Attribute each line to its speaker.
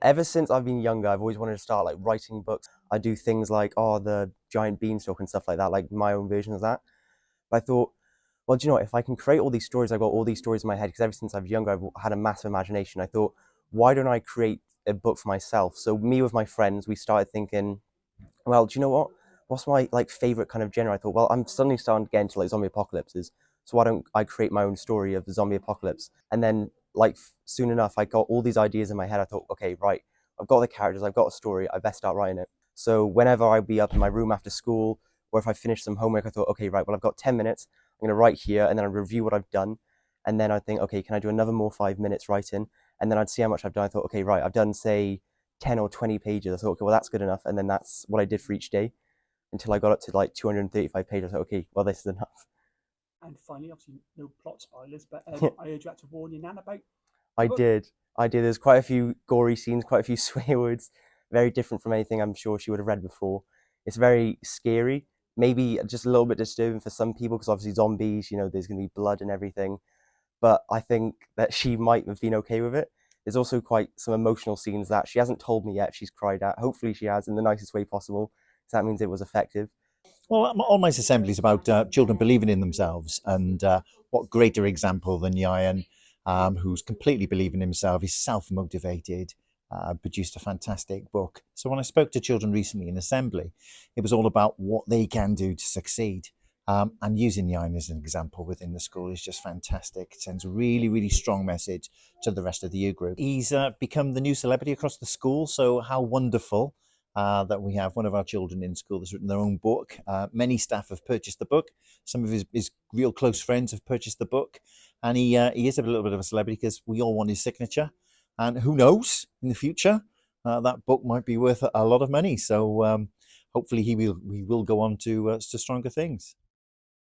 Speaker 1: Ever since I've been younger, I've always wanted to start like writing books. I do things like, oh, the giant beanstalk and stuff like that, like my own version of that. But I thought, well, do you know what? If I can create all these stories, I've got all these stories in my head, because ever since I was younger, I've had a massive imagination. I thought, why don't I create a book for myself? So me with my friends, we started thinking, well, do you know what? What's my like favorite kind of genre? I thought, well, I'm suddenly starting to get into like zombie apocalypses. So why don't I create my own story of the zombie apocalypse? And then like soon enough, I got all these ideas in my head. I thought, okay, right, I've got the characters, I've got a story, I best start writing it. So whenever I'd be up in my room after school, or if I finished some homework, I thought, okay, right, well, I've got 10 minutes. I'm going to write here, and then I'd review what I've done. And then I'd think, okay, can I do another more 5 minutes writing? And then I'd see how much I've done. I thought, okay, right, I've done, say, 10 or 20 pages. I thought, okay, well, that's good enough. And then that's what I did for each day until I got up to like 235 pages. I thought, okay, well, this is enough.
Speaker 2: And finally, obviously, no plot spoilers, but I heard you had to warn your nan about the
Speaker 1: I
Speaker 2: book.
Speaker 1: did. I did. There's quite a few gory scenes, quite a few swear words, very different from anything I'm sure she would have read before. It's very scary, maybe just a little bit disturbing for some people because obviously zombies, there's going to be blood and everything. But I think that she might have been okay with it. There's also quite some emotional scenes that she hasn't told me yet if she's cried at. Hopefully she has in the nicest way possible. So that means it was effective.
Speaker 3: Well, Almost Assembly is about children believing in themselves, and what greater example than Ieuan, who's completely believing in himself. He's self-motivated, produced a fantastic book. So when I spoke to children recently in Assembly, it was all about what they can do to succeed. And using Ieuan as an example within the school is just fantastic. It sends a really, really strong message to the rest of the year group. He's become the new celebrity across the school, so how wonderful that we have one of our children in school that's written their own book. Many staff have purchased the book. Some of his real close friends have purchased the book. And he is a little bit of a celebrity because we all want his signature. And who knows, in the future, that book might be worth a lot of money. So hopefully he will go on to stronger things.